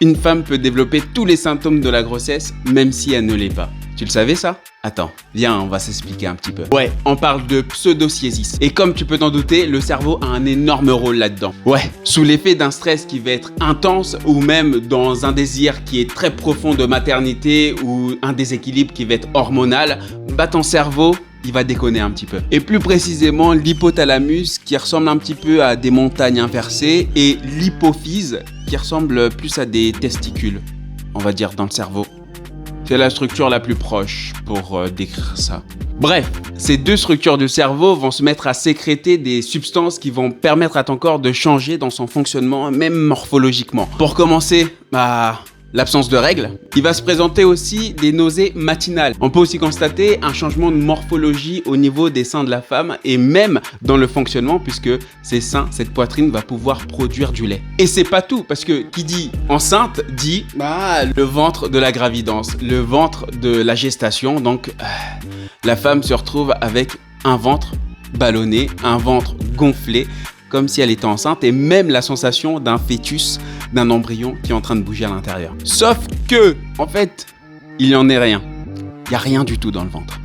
Une femme peut développer tous les symptômes de la grossesse, même si elle ne l'est pas. Tu le savais ça? Attends, viens, on va s'expliquer un petit peu. Ouais, on parle de pseudociesis. Et comme tu peux t'en douter, le cerveau a un énorme rôle là-dedans. Ouais, sous l'effet d'un stress qui va être intense ou même dans un désir qui est très profond de maternité ou un déséquilibre qui va être hormonal, bah ton cerveau, il va déconner un petit peu. Et plus précisément, l'hypothalamus qui ressemble un petit peu à des montagnes inversées et l'hypophyse qui ressemble plus à des testicules, on va dire, dans le cerveau. C'est la structure la plus proche pour décrire ça. Bref, ces deux structures du cerveau vont se mettre à sécréter des substances qui vont permettre à ton corps de changer dans son fonctionnement, même morphologiquement. Pour commencer, l'absence de règles. Il va se présenter aussi des nausées matinales. On peut aussi constater un changement de morphologie au niveau des seins de la femme et même dans le fonctionnement puisque ces seins, cette poitrine va pouvoir produire du lait. Et c'est pas tout parce que qui dit enceinte dit le ventre de la gravidence, le ventre de la gestation. Donc la femme se retrouve avec un ventre ballonné, un ventre gonflé, comme si elle était enceinte et même la sensation d'un fœtus, d'un embryon qui est en train de bouger à l'intérieur. Sauf que, en fait, il n'y en est rien. Il n'y a rien du tout dans le ventre.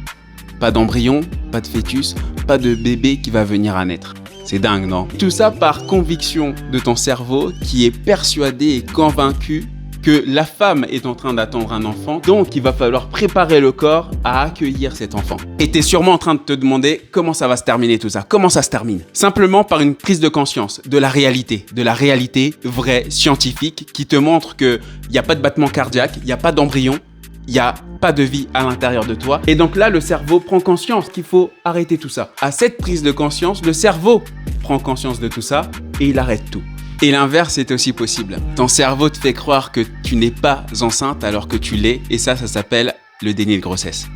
Pas d'embryon, pas de fœtus, pas de bébé qui va venir à naître. C'est dingue, non? Tout ça par conviction de ton cerveau qui est persuadé et convaincu que la femme est en train d'attendre un enfant, donc il va falloir préparer le corps à accueillir cet enfant. Et tu es sûrement en train de te demander comment ça va se terminer tout ça. Comment ça se termine? Simplement par une prise de conscience de la réalité vraie, scientifique, qui te montre qu'il n'y a pas de battement cardiaque, il n'y a pas d'embryon, il n'y a pas de vie à l'intérieur de toi. Et donc là, le cerveau prend conscience qu'il faut arrêter tout ça. À cette prise de conscience, le cerveau prend conscience de tout ça et il arrête tout. Et l'inverse est aussi possible. Ton cerveau te fait croire que tu n'es pas enceinte alors que tu l'es et ça s'appelle le déni de grossesse.